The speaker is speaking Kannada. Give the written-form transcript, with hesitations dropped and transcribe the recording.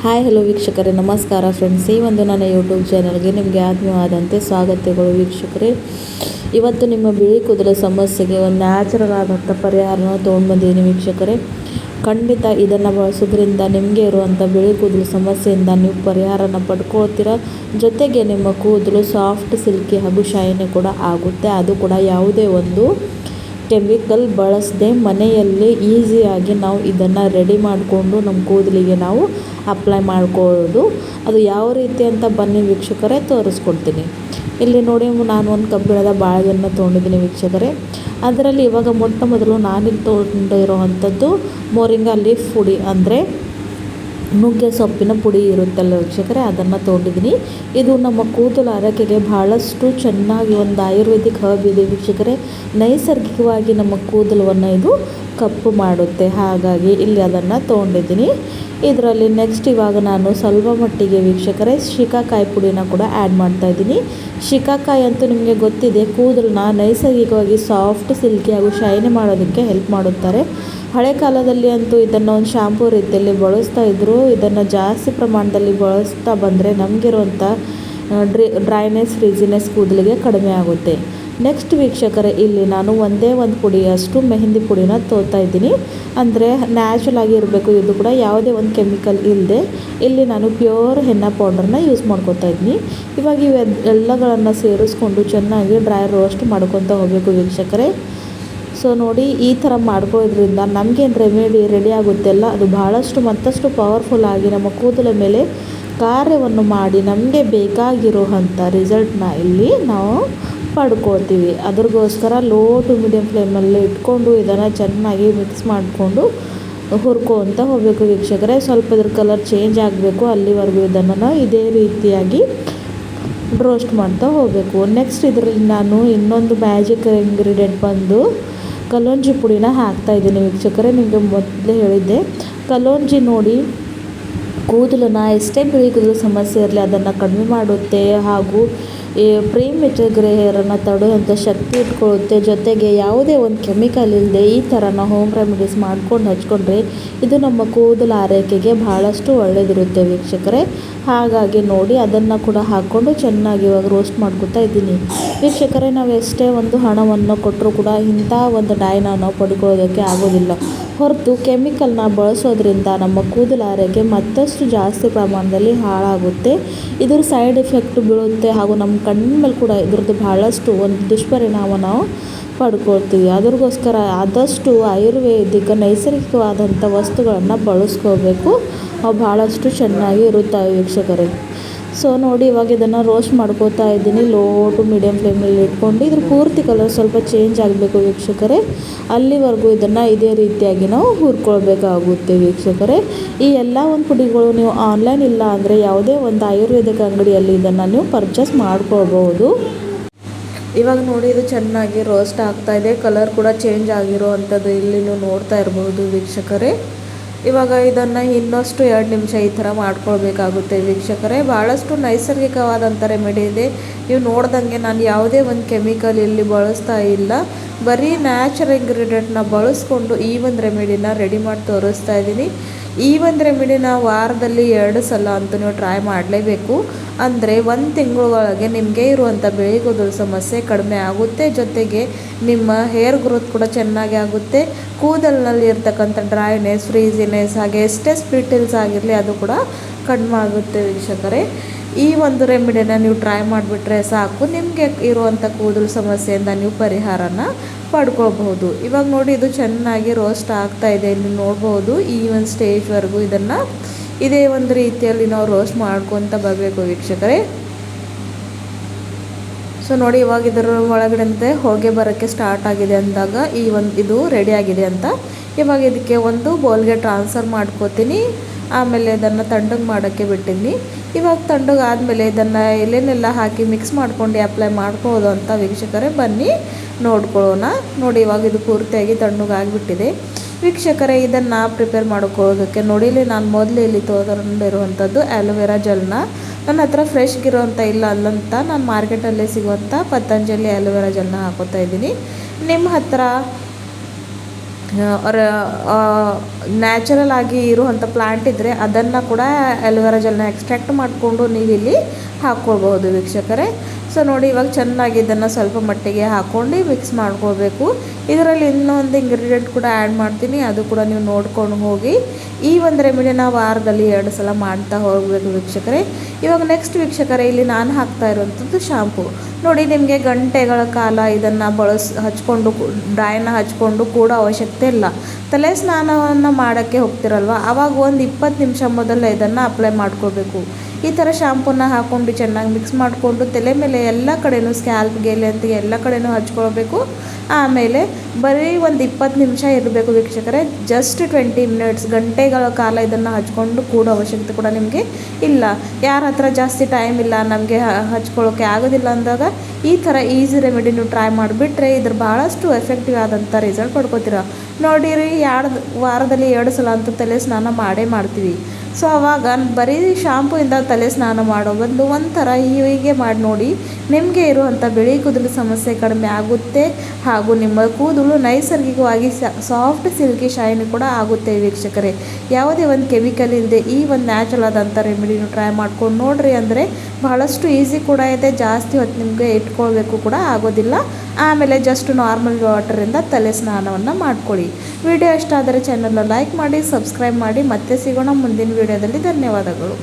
ಹಾಯ್ ಹಲೋ ವೀಕ್ಷಕರೇ, ನಮಸ್ಕಾರ ಫ್ರೆಂಡ್ಸ್. ಈ ಒಂದು ನನ್ನ ಯೂಟ್ಯೂಬ್ ಚಾನಲ್ಗೆ ನಿಮಗೆ ಆತ್ಮೀಯವಾದಂತೆ ಸ್ವಾಗತಗಳು ವೀಕ್ಷಕರೇ. ಇವತ್ತು ನಿಮ್ಮ ಬಿಳಿ ಕೂದಲ ಸಮಸ್ಯೆಗೆ ಒಂದು ನ್ಯಾಚುರಲ್ ಆದಂಥ ಪರಿಹಾರನ ತೊಗೊಂಡು ಬಂದಿದ್ದೀನಿ ವೀಕ್ಷಕರೇ. ಖಂಡಿತ ಇದನ್ನು ಬಳಸೋದ್ರಿಂದ ನಿಮಗೆ ಇರುವಂಥ ಬಿಳಿ ಕೂದಲು ಸಮಸ್ಯೆಯಿಂದ ನೀವು ಪರಿಹಾರನ ಪಡ್ಕೊಳ್ತೀರ. ಜೊತೆಗೆ ನಿಮ್ಮ ಕೂದಲು ಸಾಫ್ಟ್, ಸಿಲ್ಕಿ ಹಾಗೂ ಶೈನಿ ಕೂಡ ಆಗುತ್ತೆ. ಅದು ಕೂಡ ಯಾವುದೇ ಒಂದು ಕೆಮಿಕಲ್ ಬಳಸದೆ ಮನೆಯಲ್ಲಿ ಈಸಿಯಾಗಿ ನಾವು ಇದನ್ನು ರೆಡಿ ಮಾಡಿಕೊಂಡು ನಮ್ಮ ಕೂದಲಿಗೆ ನಾವು ಅಪ್ಲೈ ಮಾಡ್ಕೊಳ್ಳೋದು. ಅದು ಯಾವ ರೀತಿ ಅಂತ ಬನ್ನಿ ವೀಕ್ಷಕರೇ ತೋರಿಸ್ಕೊಡ್ತೀನಿ. ಇಲ್ಲಿ ನೋಡಿ, ನಾನು ಒಂದು ಕಬ್ಬಿಣದ ಬಾಳೆಯನ್ನು ತೊಗೊಂಡಿದ್ದೀನಿ ವೀಕ್ಷಕರೇ. ಅದರಲ್ಲಿ ಇವಾಗ ಮೊಟ್ಟ ಮೊದಲು ನಾನಿಲ್ಲಿ ತೊಗೊಂಡಿರೋವಂಥದ್ದು ಮೋರಿಂಗಾ ಲೀಫ್ ಪುಡಿ, ಅಂದರೆ ನುಗ್ಗೆ ಸೊಪ್ಪಿನ ಪುಡಿ ಇರುತ್ತಲ್ಲ ವೀಕ್ಷಕರೇ, ಅದನ್ನು ತೊಗೊಂಡಿದ್ದೀನಿ. ಇದು ನಮ್ಮ ಕೂದಲ ಆರೈಕೆಗೆ ಬಹಳಷ್ಟು ಚೆನ್ನಾಗಿ ಒಂದು ಆಯುರ್ವೇದಿಕ್ ಹರ್ಬ್ ಇದೆ ವೀಕ್ಷಕರೇ. ನೈಸರ್ಗಿಕವಾಗಿ ನಮ್ಮ ಕೂದಲವನ್ನು ಇದು ಕಪ್ಪು ಮಾಡುತ್ತೆ. ಹಾಗಾಗಿ ಇಲ್ಲಿ ಅದನ್ನು ತೊಗೊಂಡಿದ್ದೀನಿ. ಇದರಲ್ಲಿ ನೆಕ್ಸ್ಟ್ ಇವಾಗ ನಾನು ಸ್ವಲ್ಪ ಮಟ್ಟಿಗೆ ವೀಕ್ಷಕರೇ ಶಿಕಾಕಾಯಿ ಪುಡಿನ ಕೂಡ ಆ್ಯಡ್ ಮಾಡ್ತಾಯಿದ್ದೀನಿ. ಶಿಕಾಕಾಯಿ ಅಂತೂ ನಿಮಗೆ ಗೊತ್ತಿದೆ, ಕೂದಲನ್ನ ನೈಸರ್ಗಿಕವಾಗಿ ಸಾಫ್ಟ್, ಸಿಲ್ಕಿ ಹಾಗೂ ಶೈನಿ ಮಾಡೋದಕ್ಕೆ ಹೆಲ್ಪ್ ಮಾಡುತ್ತಾರೆ. ಹಳೆ ಕಾಲದಲ್ಲಿ ಅಂತೂ ಇದನ್ನು ಒಂದು ಶಾಂಪೂ ರೀತಿಯಲ್ಲಿ ಬಳಸ್ತಾ ಇದ್ದರು. ಇದನ್ನು ಜಾಸ್ತಿ ಪ್ರಮಾಣದಲ್ಲಿ ಬಳಸ್ತಾ ಬಂದರೆ ನಮಗಿರುವಂಥ ಡ್ರೈನೆಸ್, ಫ್ರೀಜಿನೆಸ್ ಕೂದಲಿಗೆ ಕಡಿಮೆ ಆಗುತ್ತೆ. ನೆಕ್ಸ್ಟ್ ವೀಕ್ಷಕರೇ, ಇಲ್ಲಿ ನಾನು ಒಂದೇ ಒಂದು ಪುಡಿಯಷ್ಟು ಮೆಹಂದಿ ಪುಡಿನ ತೋತಾ ಇದ್ದೀನಿ. ಅಂದರೆ ನ್ಯಾಚುರಲ್ ಆಗಿ ಇರಬೇಕು. ಇದು ಕೂಡ ಯಾವುದೇ ಒಂದು ಕೆಮಿಕಲ್ ಇಲ್ಲದೆ ಇಲ್ಲಿ ನಾನು ಪ್ಯೂರ್ ಹೆನ್ನ ಪೌಡರ್ನ ಯೂಸ್ ಮಾಡ್ಕೊತಾ ಇದ್ದೀನಿ. ಇವಾಗ ಇವೆಲ್ಲಗಳನ್ನು ಸೇರಿಸ್ಕೊಂಡು ಚೆನ್ನಾಗಿ ಡ್ರೈ ರೋಸ್ಟ್ ಮಾಡ್ಕೊತ ಹೋಗಬೇಕು ವೀಕ್ಷಕರೇ. ಸೊ ನೋಡಿ, ಈ ಥರ ಮಾಡ್ಕೊಳ್ಳೋದ್ರಿಂದ ನಮಗೇನು ರೆಮಿಡಿ ರೆಡಿ ಆಗುತ್ತೆಲ್ಲ, ಅದು ಬಹಳಷ್ಟು ಮತ್ತಷ್ಟು ಪವರ್ಫುಲ್ ಆಗಿ ನಮ್ಮ ಕೂದಲ ಮೇಲೆ ಕಾರ್ಯವನ್ನು ಮಾಡಿ ನಮಗೆ ಬೇಕಾಗಿರುವಂಥ ರಿಸಲ್ಟ್ನ ಇಲ್ಲಿ ನಾವು ಪಡ್ಕೊಳ್ತೀವಿ. ಅದ್ರಗೋಸ್ಕರ ಲೋ ಟು ಮೀಡಿಯಮ್ ಫ್ಲೇಮಲ್ಲಿ ಇಟ್ಕೊಂಡು ಇದನ್ನು ಚೆನ್ನಾಗಿ ಮಿಕ್ಸ್ ಮಾಡಿಕೊಂಡು ಹುರ್ಕೊತ ಹೋಗಬೇಕು ವೀಕ್ಷಕರೇ. ಸ್ವಲ್ಪ ಇದ್ರ ಕಲರ್ ಚೇಂಜ್ ಆಗಬೇಕು, ಅಲ್ಲಿವರೆಗೂ ಇದನ್ನು ಇದೇ ರೀತಿಯಾಗಿ ರೋಸ್ಟ್ ಮಾಡ್ತಾ ಹೋಗಬೇಕು. ನೆಕ್ಸ್ಟ್ ಇದರಲ್ಲಿ ನಾನು ಇನ್ನೊಂದು ಮ್ಯಾಜಿಕ್ ಇಂಗ್ರೀಡಿಯೆಂಟ್ ಬಂದು ಕಲೋಂಜಿ ಪುಡಿನ ಹಾಕ್ತಾಯಿದ್ದೀನಿ ವೀಕ್ಷಕರೇ. ನಿಮಗೆ ಮೊದಲೇ ಹೇಳಿದ್ದೆ, ಕಲೋಂಜಿ ನೋಡಿ ಕೂದಲನ್ನ ಎಷ್ಟೇ ಬಿಳಿ ಕೂದಲು ಸಮಸ್ಯೆ ಇರಲಿ ಅದನ್ನು ಕಡಿಮೆ ಮಾಡುತ್ತೆ, ಹಾಗೂ ಈ ಪ್ರೀಮೆಚೂರ್ ಗ್ರೇ ಹೇರನ್ನು ತಡೆಯುವಂಥ ಶಕ್ತಿ ಇಟ್ಕೊಳ್ಳುತ್ತೆ. ಜೊತೆಗೆ ಯಾವುದೇ ಒಂದು ಕೆಮಿಕಲ್ ಇಲ್ಲದೆ ಈ ಥರ ನಾವು ಹೋಮ್ ರೆಮಿಡೀಸ್ ಮಾಡ್ಕೊಂಡು ಹಚ್ಕೊಂಡ್ರೆ ಇದು ನಮ್ಮ ಕೂದಲ ಆರೈಕೆಗೆ ಬಹಳಷ್ಟು ಒಳ್ಳೆಯದಿರುತ್ತೆ ವೀಕ್ಷಕರೇ. ಹಾಗಾಗಿ ನೋಡಿ, ಅದನ್ನು ಕೂಡ ಹಾಕ್ಕೊಂಡು ಚೆನ್ನಾಗಿ ಇವಾಗ ರೋಸ್ಟ್ ಮಾಡ್ಕೊತಾ ಇದ್ದೀನಿ ವೀಕ್ಷಕರೇ. ನಾವು ಎಷ್ಟೇ ಒಂದು ಹಣವನ್ನು ಕೊಟ್ಟರೂ ಕೂಡ ಇಂಥ ಒಂದು ಡೈನ ನಾವು ಪಡ್ಕೊಳ್ಳೋದಕ್ಕೆ ಆಗೋದಿಲ್ಲ. ಹೊರತು ಕೆಮಿಕಲ್ನ ಬಳಸೋದ್ರಿಂದ ನಮ್ಮ ಕೂದಲ ಆರೈಕೆ ಮತ್ತಷ್ಟು ಜಾಸ್ತಿ ಪ್ರಮಾಣದಲ್ಲಿ ಹಾಳಾಗುತ್ತೆ. ಇದ್ರ ಸೈಡ್ ಎಫೆಕ್ಟ್ ಬೀಳುತ್ತೆ, ಹಾಗೂ ನಮ್ಮ ಕಣ್ಣ ಮೇಲೆ ಕೂಡ ಇದ್ರದ್ದು ಬಹಳಷ್ಟು ಒಂದು ದುಷ್ಪರಿಣಾಮ ನಾವು ಪಡ್ಕೊಳ್ತೀವಿ. ಅದ್ರಗೋಸ್ಕರ ಆದಷ್ಟು ಆಯುರ್ವೇದಿಕ ನೈಸರ್ಗಿಕವಾದಂಥ ವಸ್ತುಗಳನ್ನು ಬಳಸ್ಕೋಬೇಕು. ಅವು ಭಾಳಷ್ಟು ಚೆನ್ನಾಗಿ ಇರುತ್ತವೆ ವೀಕ್ಷಕರೇ. ಸೊ ನೋಡಿ, ಇವಾಗ ಇದನ್ನು ರೋಸ್ಟ್ ಮಾಡ್ಕೋತಾ ಇದ್ದೀನಿ ಲೋ ಟು ಮೀಡಿಯಮ್ ಫ್ಲೇಮಲ್ಲಿ ಇಟ್ಕೊಂಡು. ಇದ್ರ ಪೂರ್ತಿ ಕಲರ್ ಸ್ವಲ್ಪ ಚೇಂಜ್ ಆಗಬೇಕು ವೀಕ್ಷಕರೇ. ಅಲ್ಲಿವರೆಗೂ ಇದನ್ನು ಇದೇ ರೀತಿಯಾಗಿ ನಾವು ಹುರ್ಕೊಳ್ಬೇಕಾಗುತ್ತೆ ವೀಕ್ಷಕರೇ. ಈ ಎಲ್ಲ ಒಂದು ಪುಡಿಗಳು ನೀವು ಆನ್ಲೈನ್ ಇಲ್ಲ ಅಂದರೆ ಯಾವುದೇ ಒಂದು ಆಯುರ್ವೇದಿಕ್ ಅಂಗಡಿಯಲ್ಲಿ ಇದನ್ನು ನೀವು ಪರ್ಚೇಸ್ ಮಾಡ್ಕೊಳ್ಬೋದು. ಇವಾಗ ನೋಡಿ, ಇದು ಚೆನ್ನಾಗಿ ರೋಸ್ಟ್ ಆಗ್ತಾಯಿದೆ. ಕಲರ್ ಕೂಡ ಚೇಂಜ್ ಆಗಿರೋ ಅಂಥದ್ದು ಇಲ್ಲಿ ನೀವು ನೋಡ್ತಾ ಇರ್ಬೋದು ವೀಕ್ಷಕರೇ. ಇವಾಗ ಇದನ್ನು ಇನ್ನಷ್ಟು 2 ನಿಮಿಷ ಈ ಥರ ಮಾಡ್ಕೊಳ್ಬೇಕಾಗುತ್ತೆ ವೀಕ್ಷಕರೇ. ಭಾಳಷ್ಟು ನೈಸರ್ಗಿಕವಾದಂಥ ರೆಮಿಡಿ ಇದೆ. ನೀವು ನೋಡ್ದಂಗೆ ನಾನು ಯಾವುದೇ ಒಂದು ಕೆಮಿಕಲ್ ಇಲ್ಲಿ ಬಳಸ್ತಾ ಇಲ್ಲ, ಬರೀ ನ್ಯಾಚುರಲ್ ಇಂಗ್ರೀಡಿಯೆಂಟ್ನ ಬಳಸ್ಕೊಂಡು ಈ ಒಂದು ರೆಮಿಡಿನ ರೆಡಿ ಮಾಡಿ ತೋರಿಸ್ತಾ ಇದ್ದೀನಿ. ಈ ಒಂದು ರೆಮಿಡಿನ ವಾರದಲ್ಲಿ 2 ಸಲ ಅಂತೂ ನೀವು ಟ್ರೈ ಮಾಡಲೇಬೇಕು. ಅಂದರೆ 1 ತಿಂಗಳೊಳಗೆ ನಿಮಗೆ ಇರುವಂಥ ಬಿಳಿ ಕೂದಲು ಸಮಸ್ಯೆ ಕಡಿಮೆ ಆಗುತ್ತೆ. ಜೊತೆಗೆ ನಿಮ್ಮ ಹೇರ್ ಗ್ರೋತ್ ಕೂಡ ಚೆನ್ನಾಗಿ ಆಗುತ್ತೆ. ಕೂದಲಿನಲ್ಲಿ ಇರ್ತಕ್ಕಂಥ ಡ್ರೈನೆಸ್, ಫ್ರೀಜಿನೆಸ್, ಹಾಗೆ ಎಷ್ಟೇ ಸ್ಪ್ಲಿಟಲ್ಸ್ ಆಗಿರಲಿ ಅದು ಕೂಡ ಕಡಿಮೆ ಆಗುತ್ತೆ ವೀಕ್ಷಕರೇ. ಈ ಒಂದು ರೆಮಿಡಿನ ನೀವು ಟ್ರೈ ಮಾಡಿಬಿಟ್ರೆ ಸಾಕು, ನಿಮಗೆ ಇರುವಂಥ ಕೂದಲು ಸಮಸ್ಯೆಯಿಂದ ನೀವು ಪರಿಹಾರನ ಪಡ್ಕೊಳ್ಬಹುದು. ಇವಾಗ ನೋಡಿ, ಇದು ಚೆನ್ನಾಗಿ ರೋಸ್ಟ್ ಆಗ್ತಾಯಿದೆ. ಇಲ್ಲಿ ನೋಡ್ಬೋದು, ಈ ಒಂದು ಸ್ಟೇಜ್ವರೆಗೂ ಇದನ್ನು ಇದೇ ಒಂದು ರೀತಿಯಲ್ಲಿ ನಾವು ರೋಸ್ಟ್ ಮಾಡ್ಕೊತ ಬರಬೇಕು ವೀಕ್ಷಕರೇ. ಸೊ ನೋಡಿ, ಇವಾಗ ಇದರ ಒಳಗಡೆ ಹೊಗೆ ಬರೋಕ್ಕೆ ಸ್ಟಾರ್ಟ್ ಆಗಿದೆ ಅಂದಾಗ ಇದು ರೆಡಿ ಆಗಿದೆ ಅಂತ. ಇವಾಗ ಇದಕ್ಕೆ ಒಂದು ಬೌಲ್ಗೆ ಟ್ರಾನ್ಸ್ಫರ್ ಮಾಡ್ಕೋತೀನಿ. ಆಮೇಲೆ ಇದನ್ನು ತಣ್ಣಗೆ ಮಾಡೋಕ್ಕೆ ಬಿಟ್ಟಿದ್ದೀನಿ. ಇವಾಗ ತಣ್ಣಗೆ ಆದಮೇಲೆ ಇದನ್ನು ಎಲೆನೆಲ್ಲ ಹಾಕಿ ಮಿಕ್ಸ್ ಮಾಡ್ಕೊಂಡು ಅಪ್ಲೈ ಮಾಡ್ಬೋದು ಅಂತ ವೀಕ್ಷಕರೇ. ಬನ್ನಿ ನೋಡ್ಕೊಳ್ಳೋಣ. ನೋಡಿ, ಇವಾಗ ಇದು ಪೂರ್ತಿಯಾಗಿ ತಣ್ಣಗೆ ಆಗಿಬಿಟ್ಟಿದೆ ವೀಕ್ಷಕರೇ. ಇದನ್ನು ಪ್ರಿಪೇರ್ ಮಾಡ್ಕೊಳ್ಳೋದಕ್ಕೆ ನೋಡಿ, ಇಲ್ಲಿ ನಾನು ಮೊದಲು ಇಲ್ಲಿ ತೊಗೊಂಡಿರುವಂಥದ್ದು ಆ್ಯಲೋವೆರಾ ಜೆಲ್ನ. ನನ್ನ ಹತ್ರ ಫ್ರೆಶ್ಗಿರೋಂಥ ಇಲ್ಲ ಅಲ್ಲಂತ ನಾನು ಮಾರ್ಕೆಟಲ್ಲೇ ಸಿಗುವಂಥ ಪತಂಜಲಿ ಆ್ಯಲೋವೆರಾ ಜೆಲ್ನ ಹಾಕೋತಾ ಇದ್ದೀನಿ. ನಿಮ್ಮ ಹತ್ರ ನ್ಯಾಚುರಲ್ ಆಗಿ ಇರುವಂಥ ಪ್ಲಾಂಟ್ ಇದ್ದರೆ ಅದನ್ನು ಕೂಡ ಅಲೋವೆರಾ ಜೆಲ್ನ ಎಕ್ಸ್ಟ್ರಾಕ್ಟ್ ಮಾಡಿಕೊಂಡು ನೀವಿಲ್ಲಿ ಹಾಕ್ಕೊಳ್ಬಹುದು ವೀಕ್ಷಕರೇ. ಸೊ ನೋಡಿ, ಇವಾಗ ಚೆನ್ನಾಗಿ ಇದನ್ನು ಸ್ವಲ್ಪ ಮಟ್ಟಿಗೆ ಹಾಕ್ಕೊಂಡು ಮಿಕ್ಸ್ ಮಾಡ್ಕೊಳ್ಬೇಕು. ಇದರಲ್ಲಿ ಇನ್ನೊಂದು ಇಂಗ್ರೀಡಿಯೆಂಟ್ ಕೂಡ ಆ್ಯಡ್ ಮಾಡ್ತೀನಿ, ಅದು ಕೂಡ ನೀವು ನೋಡ್ಕೊಂಡು ಹೋಗಿ. ಈ ಒಂದು ರೆಮಿಡಿನ ವಾರದಲ್ಲಿ 2 ಸಲ ಮಾಡ್ತಾ ಹೋಗಬೇಕು ವೀಕ್ಷಕರೇ. ಇವಾಗ ನೆಕ್ಸ್ಟ್ ವೀಕ್ಷಕರೇ, ಇಲ್ಲಿ ನಾನು ಹಾಕ್ತಾ ಇರುವಂಥದ್ದು ಶಾಂಪು. ನೋಡಿ, ನಿಮಗೆ ಗಂಟೆಗಳ ಕಾಲ ಇದನ್ನು ಹಚ್ಕೊಂಡು ಡ್ರೈನ ಹಚ್ಕೊಂಡು ಕೂಡ ಅವಶ್ಯಕತೆ ಇಲ್ಲ. ತಲೆ ಸ್ನಾನವನ್ನು ಮಾಡೋಕ್ಕೆ ಹೋಗ್ತಿರಲ್ವ, ಆವಾಗ ಒಂದು 20 ನಿಮಿಷ ಮೊದಲು ಇದನ್ನು ಅಪ್ಲೈ ಮಾಡ್ಕೋಬೇಕು. ಈ ಥರ ಶಾಂಪೂನ ಹಾಕ್ಕೊಂಡು ಚೆನ್ನಾಗಿ ಮಿಕ್ಸ್ ಮಾಡಿಕೊಂಡು ತಲೆ ಮೇಲೆ ಎಲ್ಲ ಕಡೆಯೂ ಸ್ಕ್ಯಾಲ್ಪ್ಗೆ ಅಂತ ಎಲ್ಲ ಕಡೆಯೂ ಹಚ್ಕೊಳ್ಬೇಕು. ಆಮೇಲೆ ಬರೀ ಒಂದು 20 ನಿಮಿಷ ಇರಬೇಕು ವೀಕ್ಷಕರೇ. ಜಸ್ಟ್ 20 ಮಿನಿಟ್ಸ್, ಗಂಟೆಗಳ ಕಾಲ ಇದನ್ನು ಹಚ್ಕೊಂಡು ಕೂಡ ಅವಶ್ಯಕತೆ ಕೂಡ ನಿಮಗೆ ಇಲ್ಲ. ಯಾರ ಹತ್ರ ಜಾಸ್ತಿ ಟೈಮ್ ಇಲ್ಲ, ನಮಗೆ ಹಚ್ಕೊಳ್ಳೋಕ್ಕೆ ಆಗೋದಿಲ್ಲ ಅಂದಾಗ ಈ ಥರ ಈಸಿ ರೆಮಿಡಿ ನೀವು ಟ್ರೈ ಮಾಡಿಬಿಟ್ರೆ ಇದ್ರ ಭಾಳಷ್ಟು ಎಫೆಕ್ಟಿವ್ ಆದಂಥ ರಿಸಲ್ಟ್ ಪಡ್ಕೋತೀರ. ನೋಡಿರಿ, ವಾರದಲ್ಲಿ 2 ಸಲ ಅಂತೂ ತಲೆ ಸ್ನಾನ ಮಾಡೇ ಮಾಡ್ತೀವಿ. ಸೊ ಆವಾಗ ಬರೀ ಶಾಂಪೂಯಿಂದ ತಲೆ ಸ್ನಾನ ಮಾಡೋ ಬದಲು ಒಂಥರ ಹೀಗೆ ಮಾಡಿ ನೋಡಿ, ನಿಮಗೆ ಇರುವಂಥ ಬಿಳಿ ಕೂದಲು ಸಮಸ್ಯೆ ಕಡಿಮೆ ಆಗುತ್ತೆ. ಹಾಗೂ ನಿಮ್ಮ ಕೂದಲು ನೈಸರ್ಗಿಕವಾಗಿ ಸಾಫ್ಟ್ ಸಿಲ್ಕಿ ಶೈನಿ ಕೂಡ ಆಗುತ್ತೆ ವೀಕ್ಷಕರೇ. ಯಾವುದೇ ಒಂದು ಕೆಮಿಕಲ್ ಇಲ್ಲದೆ ಈ ಒಂದು ನ್ಯಾಚುರಲ್ ಆದಂಥ ರೆಮಿಡಿನ ಟ್ರೈ ಮಾಡ್ಕೊಂಡು ನೋಡ್ರಿ. ಅಂದರೆ ಬಹಳಷ್ಟು ಈಸಿ ಕೂಡ ಇದೆ, ಜಾಸ್ತಿ ಹೊತ್ತು ನಿಮಗೆ ಇಟ್ಕೊಳ್ಬೇಕು ಕೂಡ ಆಗೋದಿಲ್ಲ. ಆಮೇಲೆ ಜಸ್ಟ್ ನಾರ್ಮಲ್ ವಾಟರಿಂದ ತಲೆ ಸ್ನಾನವನ್ನು ಮಾಡ್ಕೊಳ್ಳಿ. ವಿಡಿಯೋ ಇಷ್ಟ ಆದರೆ ಚಾನಲ್ನ ಲೈಕ್ ಮಾಡಿ, ಸಬ್ಸ್ಕ್ರೈಬ್ ಮಾಡಿ. ಮತ್ತೆ ಸಿಗೋಣ ಮುಂದಿನ ವಿಡಿಯೋದಲ್ಲಿ. ಧನ್ಯವಾದಗಳು.